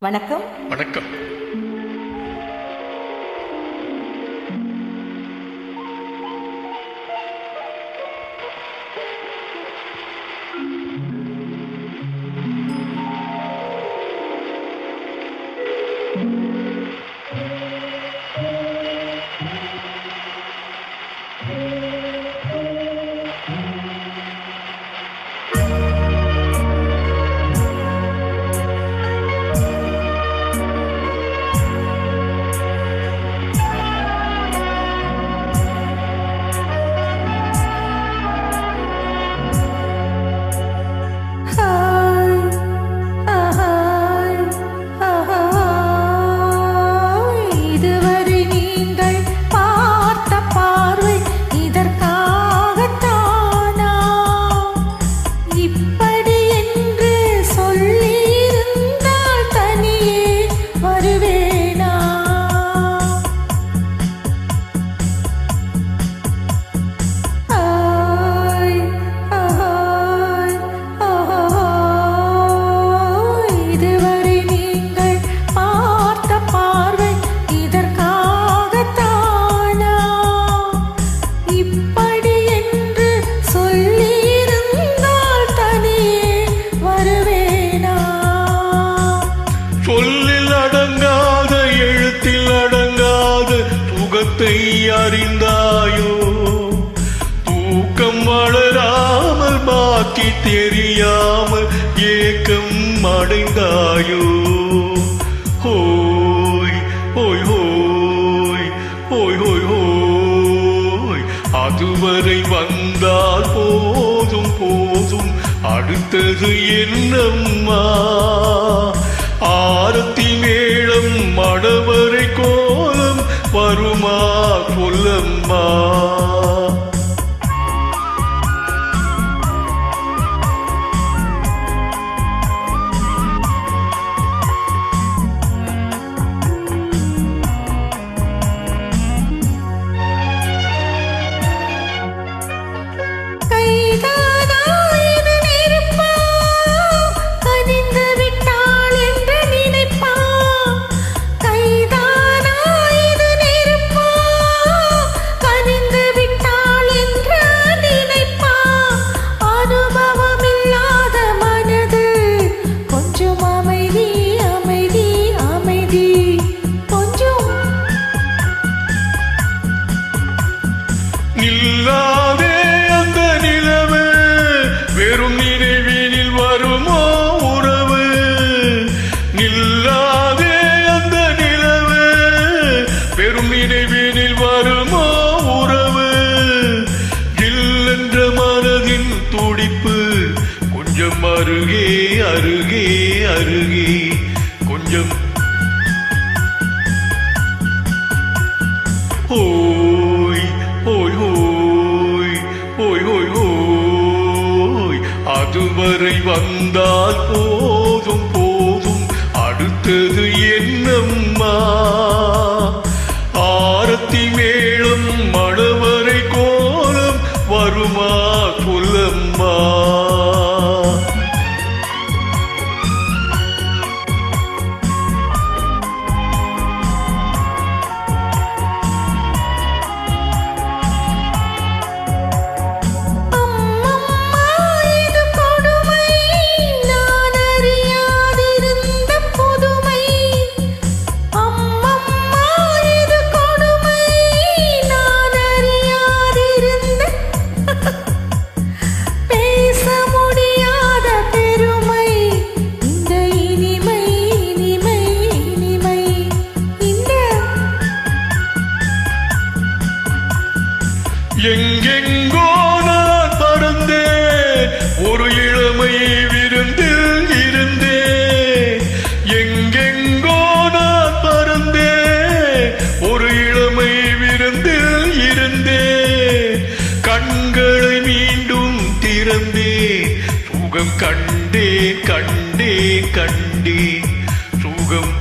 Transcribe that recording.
வணக்கம். வணக்கம். அறிந்தாயோ தூக்கம் வளராமல் பாக்கி தெரியாமல் ஏக்கம் அடைந்தாயோ? ஹோய் ஹோய் ஹோய் ஹோய் ஹோய் ஹோய் அதுவரை வந்தால் போதும் போதும் அடுத்தது என்னம்மா? ஆரத்தி மேளம் மடவரை கோலம் வருமா சொல்லம்மா? நில்லாதே அந்த நிலவு வெறும் நினைவினில் வருமோ உறவு? நில்லாதே அந்த நிலவு வெறும் நினைவினில் வருமோ உறவு? இல்லென்ற மனதின் துடிப்பு கொஞ்சம் அருகே அருகே அருகே கொஞ்சம் அதுவரை வந்தால் போதும் போதும் அடுத்தது என்னம்மா? ஆரத்தி மேளம் மடவரை கோலம் வருமா சொல்லம்மா? எங்கெங்கோ நான் பறந்தேன் ஒரு இளமை விருந்தில் இருந்தேன். எங்கெங்கோ நான் பறந்தேன் ஒரு இளமை விருந்தில் இருந்தேன். கண்களை மீண்டும் திறந்தேன் சுகம் கண்டே கண்டே கண்டே சுகம்